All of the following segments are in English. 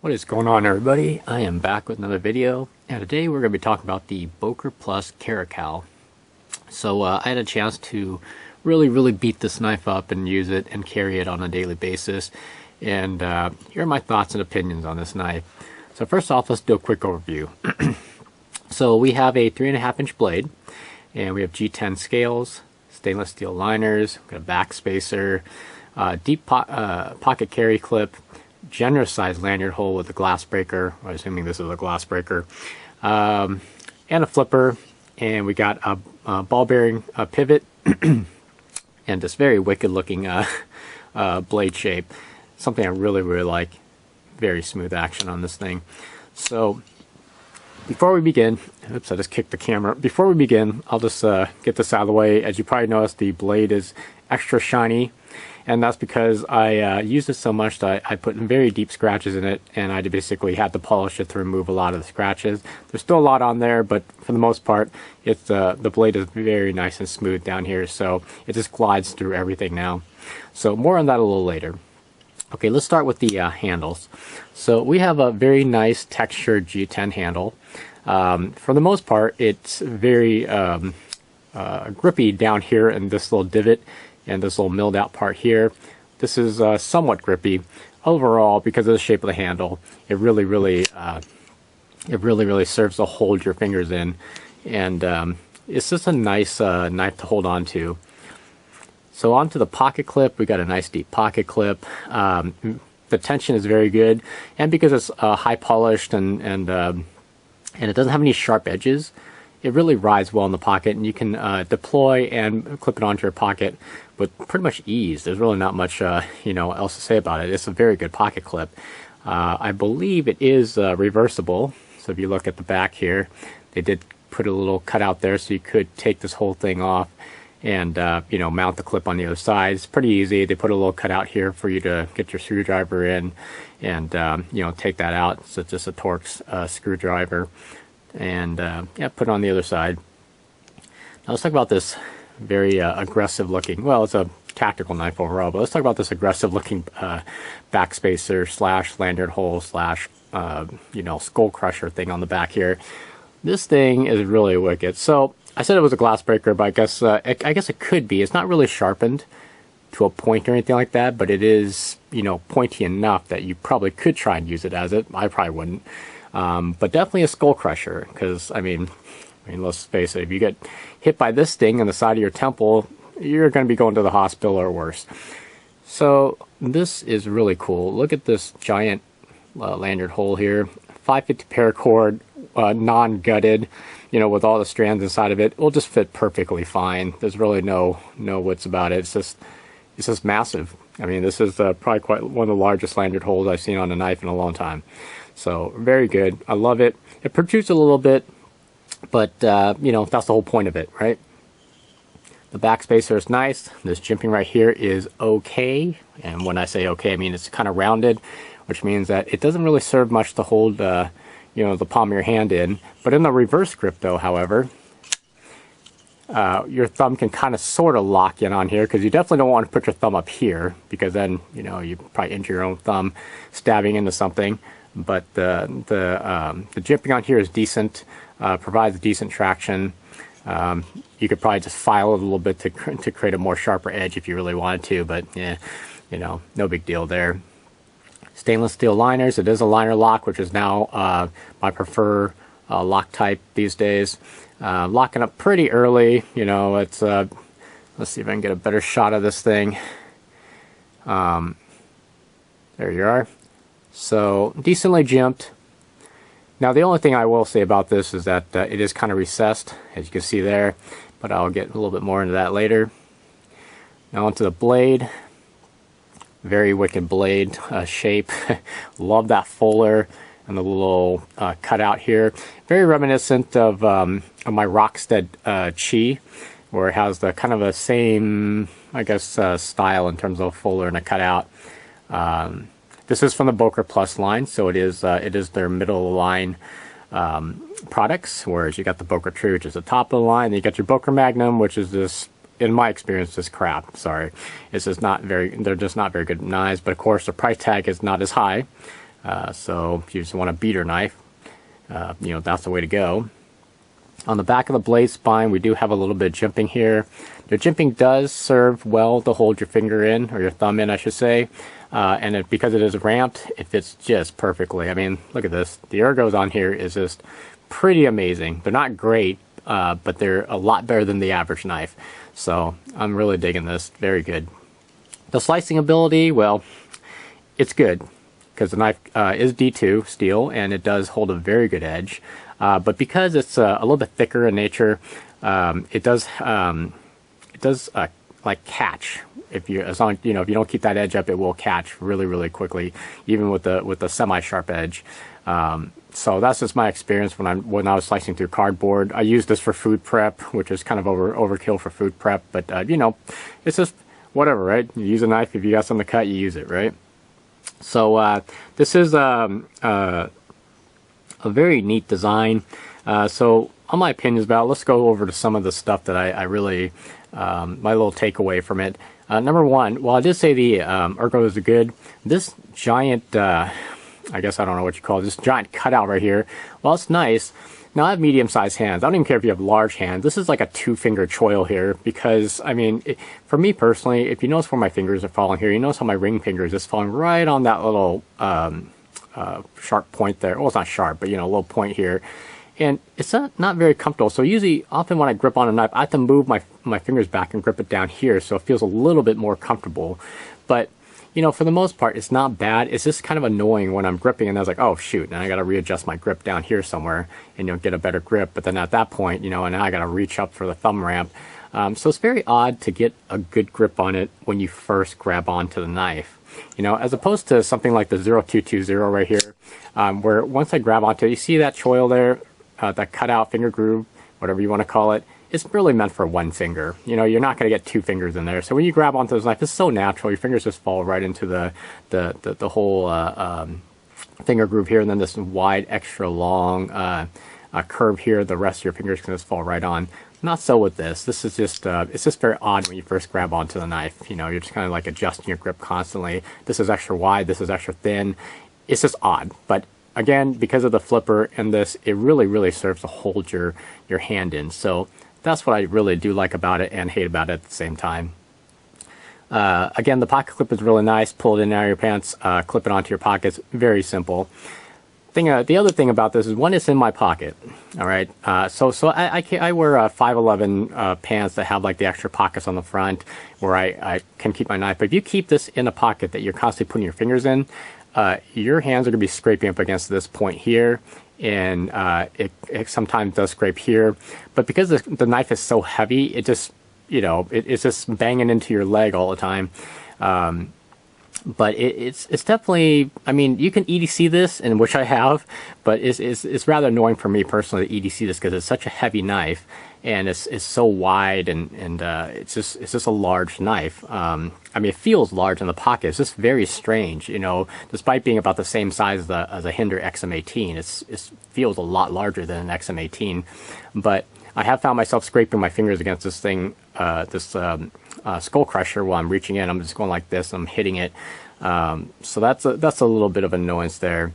What is going on, everybody? I am back with another video, and today we're going to be talking about the Boker Plus Caracal. So I had a chance to really beat this knife up and use it and carry it on a daily basis, and here are my thoughts and opinions on this knife. So first off, let's do a quick overview. So we have a 3.5-inch blade, and we have G10 scales, stainless steel liners, we've got a back spacer, deep pocket carry clip, generous sized lanyard hole with a glass breaker. I'm assuming this is a glass breaker, and a flipper, and we got a ball bearing pivot and this very wicked looking blade shape. Something I really like. Very smooth action on this thing. So before we begin, oops, I just kicked the camera. Before we begin, I'll just get this out of the way. As you probably noticed, the blade is extra shiny, and that's because I used it so much that I put very deep scratches in it, and I basically had to polish it to remove a lot of the scratches. There's still a lot on there, but for the most part, it's the blade is very nice and smooth down here, so it just glides through everything now. So more on that a little later. Okay, let's start with the handles. So we have a very nice textured G10 handle. For the most part, it's very grippy down here in this little divot and this little milled out part here. This is somewhat grippy. Overall, because of the shape of the handle, it really serves to hold your fingers in, and it's just a nice knife to hold on to. So onto the pocket clip, we got a nice deep pocket clip. The tension is very good, and because it's high polished and it doesn't have any sharp edges, it really rides well in the pocket, and you can deploy and clip it onto your pocket with pretty much ease. There's really not much else to say about it. It's a very good pocket clip. I believe it is reversible. So if you look at the back here, they did put a little cutout there, so you could take this whole thing off and mount the clip on the other side. It's pretty easy. They put a little cutout here for you to get your screwdriver in and take that out. So it's just a Torx screwdriver, and yeah, put it on the other side. Now let's talk about this very aggressive looking, well, it's a tactical knife overall, but let's talk about this aggressive looking back spacer slash lanyard hole slash skull crusher thing on the back here. This thing is really wicked. So I said it was a glass breaker, but I guess it could be. It's not really sharpened to a point or anything like that, but it is, pointy enough that you probably could try and use it as it. I probably wouldn't. But definitely a skull crusher, because, I mean, let's face it, if you get hit by this thing in the side of your temple, you're going to be going to the hospital or worse. So this is really cool. Look at this giant lanyard hole here. 550 paracord, non-gutted, with all the strands inside of it. It will just fit perfectly fine. There's really no wits about it. It's just massive. I mean, this is probably quite one of the largest lanyard holes I've seen on a knife in a long time. So very good. I love it. It protrudes a little bit, but that's the whole point of it, right? The back spacer is nice. This jimping right here is okay, and when I say okay, I mean it's kind of rounded, which means that it doesn't really serve much to hold the palm of your hand in. But in the reverse grip though, however, your thumb can kind of sort of lock in on here, because you definitely don't want to put your thumb up here, because then you probably injure your own thumb stabbing into something. But the jimping on here is decent, provides decent traction. You could probably just file it a little bit to create a more sharper edge if you really wanted to, but yeah, no big deal there. Stainless steel liners. It is a liner lock, which is now my preferred lock type these days. Locking up pretty early. It's let's see if I can get a better shot of this thing. There you are. So decently jimped. Now the only thing I will say about this is that it is kind of recessed, as you can see there, but I'll get a little bit more into that later. Now onto the blade. Very wicked blade shape. Love that fuller and the little cutout here. Very reminiscent of my Rockstead Chi, where it has the kind of a same, I guess, style in terms of a fuller and a cutout. This is from the Boker Plus line, so it is their middle of the line products, whereas you got the Boker True, which is the top of the line, then you got your Boker Magnum, which is this, in my experience, this crap. Sorry, it's just not very, they're just not very good knives, but of course the price tag is not as high. So if you just want a beater knife, that's the way to go. On the back of the blade spine, we do have a little bit of jimping here. The jimping does serve well to hold your finger in, or your thumb in, I should say. And because it is ramped, it fits just perfectly. I mean, look at this. The ergos on here is just pretty amazing. They're not great, but they're a lot better than the average knife. So I'm really digging this. Very good. The slicing ability, well, it's good because the knife is D2 steel, and it does hold a very good edge. But because it's a little bit thicker in nature, it does like catch. If you if you don't keep that edge up, it will catch really, really quickly, even with the semi-sharp edge. So that's just my experience when I was slicing through cardboard. I use this for food prep, which is kind of overkill for food prep. But it's just whatever, right? You use a knife. If you got something to cut, you use it, right? So this is a very neat design. So all my opinions about it, let's go over to some of the stuff that I really, my little takeaway from it. Number one, while I did say the ergos are good, this giant, I guess I don't know what you call it, this giant cutout right here, well, it's nice. Now I have medium-sized hands. I don't even care if you have large hands. This is like a 2-finger choil here because, I mean, for me personally, if you notice where my fingers are falling here, you notice how my ring finger is just falling right on that little sharp point there. Well, it's not sharp, but a little point here. And it's not very comfortable. So usually, often when I grip on a knife, I have to move my fingers back and grip it down here so it feels a little bit more comfortable. But, for the most part, it's not bad. It's just kind of annoying when I'm gripping and I was like, oh, shoot, now I got to readjust my grip down here somewhere and get a better grip. But then at that point, and now I got to reach up for the thumb ramp. So it's very odd to get a good grip on it when you first grab onto the knife. As opposed to something like the 0220 right here, where once I grab onto it, you see that choil there, that cutout finger groove, whatever you want to call it, it's really meant for one finger. You're not going to get 2 fingers in there. So when you grab onto this knife, it's so natural. Your fingers just fall right into the whole finger groove here, and then this wide, extra long curve here. The rest of your fingers can just fall right on. Not so with this. This is just, it's just very odd when you first grab onto the knife. You're just kind of like adjusting your grip constantly. This is extra wide, this is extra thin. It's just odd. But again, because of the flipper and this, it really, really serves to hold your hand in. So that's what I really do like about it and hate about it at the same time. Again, the pocket clip is really nice. Pull it in and out of your pants, clip it onto your pockets. Very simple. The other thing about this is when it's in my pocket, all right. So I wear 511 pants that have like the extra pockets on the front where I can keep my knife. But if you keep this in a pocket that you're constantly putting your fingers in, your hands are going to be scraping up against this point here, and it sometimes does scrape here. But because the knife is so heavy, it just it's just banging into your leg all the time. But it's definitely, I mean, you can EDC this, and which I have, but it's rather annoying for me personally to EDC this because it's such a heavy knife, and it's so wide, and it's just a large knife. I mean, it feels large in the pocket. It's just very strange, despite being about the same size as a Hinder XM18. It feels a lot larger than an XM18, but I have found myself scraping my fingers against this thing, skull crusher while I'm reaching in. I'm just going like this. I'm hitting it. So that's a little bit of annoyance there.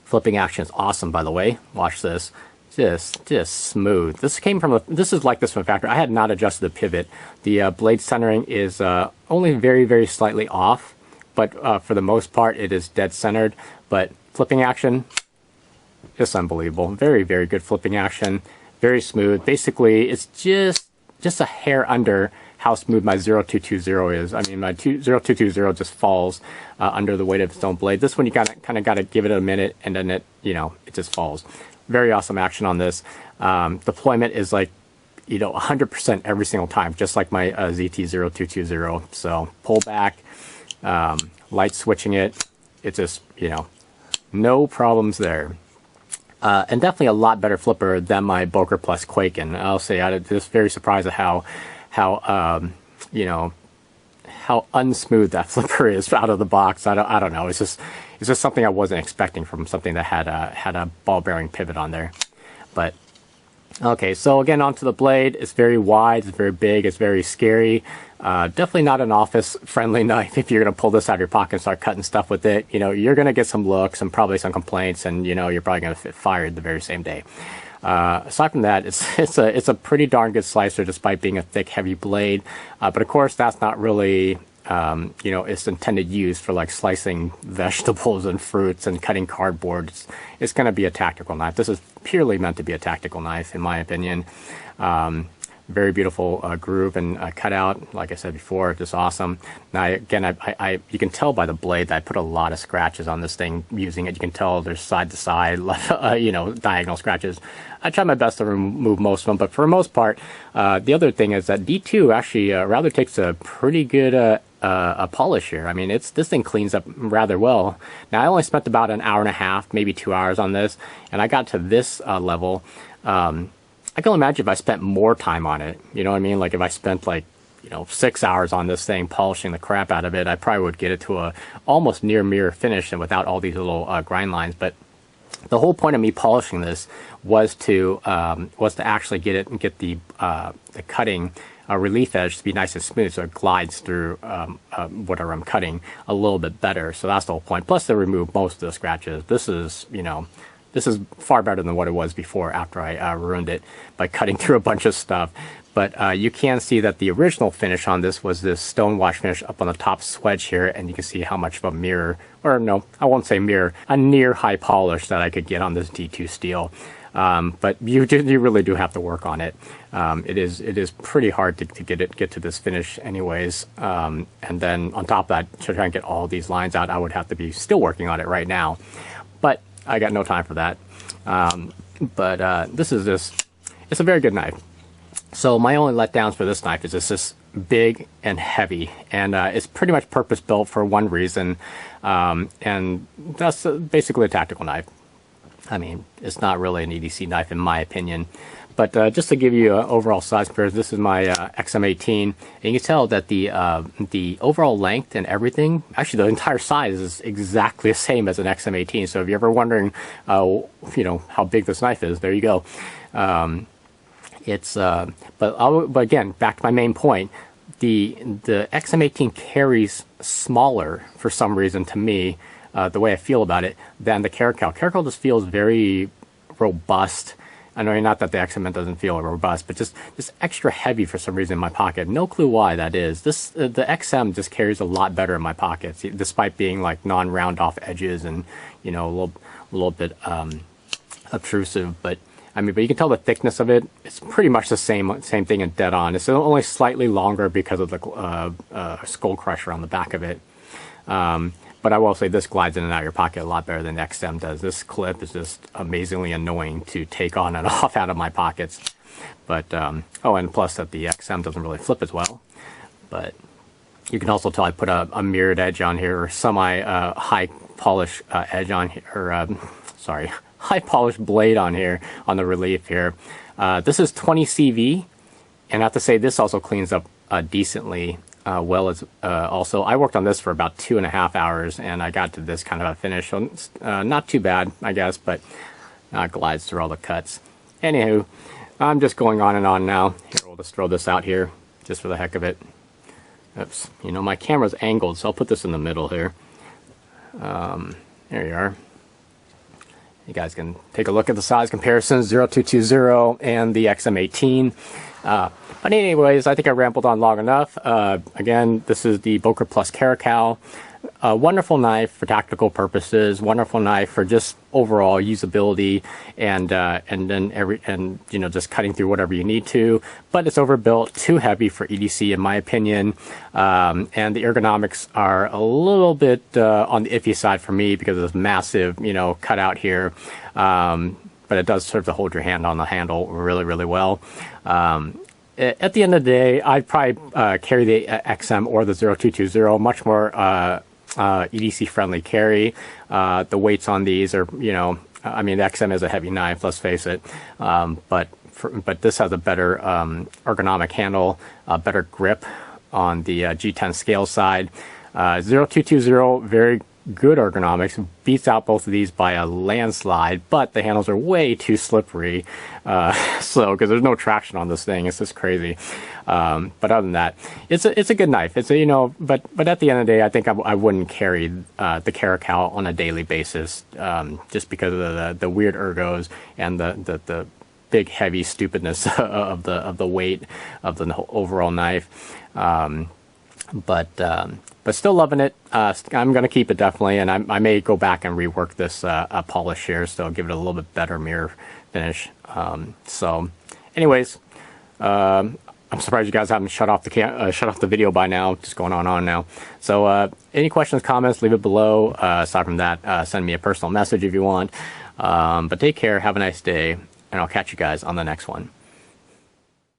Flipping action is awesome, by the way. Watch this. Just smooth. This is like this from factory. I had not adjusted the pivot. The blade centering is only very, very slightly off, but for the most part, it is dead centered. But flipping action, just unbelievable. Very, very good flipping action. Very smooth. Basically, it's just a hair under how smooth my 0220 is. I mean, my 0220 just falls under the weight of its own blade. This one, you kind of got to give it a minute, and then it just falls. Very awesome action on this. Deployment is like, 100% every single time, just like my ZT0220. So pull back, light switching it. It's just, no problems there. And definitely a lot better flipper than my Boker Plus Caracal. I'll say I'm just very surprised at how unsmooth that flipper is out of the box. I don't know. It's just something I wasn't expecting from something that had a ball bearing pivot on there. But Okay, so again, onto the blade. It's very wide, it's very big, it's very scary. Definitely not an office-friendly knife. If you're going to pull this out of your pocket and start cutting stuff with it, you know, you're going to get some looks and probably some complaints, and you know, you're probably going to get fired the very same day. Aside from that, it's a pretty darn good slicer despite being a thick, heavy blade. But of course, that's not really you know, its intended use for like slicing vegetables and fruits and cutting cardboard. It's going to be a tactical knife. This is purely meant to be a tactical knife, in my opinion. Very beautiful groove and cutout, like I said before, just awesome. Now again, you can tell by the blade that I put a lot of scratches on this thing using it. You can tell there's side to side, you know, diagonal scratches. I try my best to remove most of them, but for the most part, the other thing is that D2 actually rather takes a pretty good a polish here. I mean, this thing cleans up rather well. Now I only spent about an hour and a half, maybe 2 hours on this, and I got to this level. I can imagine if I spent more time on it, you know what I mean? Like if I spent like, you know, 6 hours on this thing, polishing the crap out of it, I probably would get it to a almost near mirror finish and without all these little grind lines. But the whole point of me polishing this was to actually get it and get the cutting relief edge to be nice and smooth, so it glides through whatever I'm cutting a little bit better. So that's the whole point. Plus, they remove most of the scratches. This is, you know, this is far better than what it was before after I ruined it by cutting through a bunch of stuff. But you can see that the original finish on this was this stone wash finish up on the top swedge here, and you can see how much of a mirror, or no, I won't say mirror, a near high polish that I could get on this D2 steel. But you really do have to work on it. It is pretty hard to get to this finish anyways. And then on top of that, to try and get all these lines out, I would have to be still working on it right now. But I got no time for that. This is just, it's a very good knife. So my only letdowns for this knife is it's just big and heavy, and it's pretty much purpose built for one reason, and that's basically a tactical knife. I mean, it's not really an EDC knife in my opinion. But just to give you an overall size comparison, this is my XM18, and you can tell that the overall length and everything, actually the entire size is exactly the same as an XM18. So if you're ever wondering, you know, how big this knife is, there you go. But again, back to my main point, the XM18 carries smaller for some reason to me, the way I feel about it, than the Caracal. Caracal just feels very robust. I know not that the XM doesn't feel robust, but just extra heavy for some reason in my pocket. No clue why that is. The XM just carries a lot better in my pockets, despite being like non-round off edges and, you know, a little bit obtrusive. But I mean, but you can tell the thickness of it. It's pretty much the same thing in dead on. It's only slightly longer because of the skull crusher on the back of it. But I will say this glides in and out of your pocket a lot better than the XM does. This clip is just amazingly annoying to take on and off out of my pockets. But, oh, and plus that the XM doesn't really flip as well. But you can also tell I put a mirrored edge on here, or high polish edge on here, or sorry, high polish blade on here, on the relief here. This is 20 CV, and I have to say this also cleans up decently. Well as also, I worked on this for about 2.5 hours, and I got to this kind of a finish. So not too bad, I guess, but glides through all the cuts. Anywho, I'm just going on and on now. Here, we'll just throw this out here, just for the heck of it. Oops, you know, my camera's angled, so I'll put this in the middle here. There you are. You guys can take a look at the size comparisons, 0220 and the XM18. But anyways, I think I rambled on long enough. Again, this is the Boker Plus Caracal. A wonderful knife for tactical purposes, wonderful knife for just overall usability, and you know, just cutting through whatever you need to. But it's overbuilt, too heavy for EDC in my opinion, and the ergonomics are a little bit on the iffy side for me because of this massive, you know, cutout here. But it does serve to hold your hand on the handle really, really well. At the end of the day, I'd probably carry the XM or the 0220, much more EDC friendly carry. The weights on these are, you know, I mean, the XM is a heavy knife, let's face it, but this has a better ergonomic handle, a better grip on the G10 scale side. 0220, very good ergonomics, beats out both of these by a landslide, but the handles are way too slippery. So, because there's no traction on this thing, it's just crazy. But other than that, it's a good knife. It's a, you know, but at the end of the day, I think I wouldn't carry the Caracal on a daily basis, just because of the weird ergos and the big heavy stupidness of the weight of the overall knife. But still loving it. I'm going to keep it definitely, and I may go back and rework this polish here, so give it a little bit better mirror finish. So, anyways, I'm surprised you guys haven't shut off the video by now. Just going on now. So, any questions, comments, leave it below. Aside from that, send me a personal message if you want. But take care. Have a nice day, and I'll catch you guys on the next one.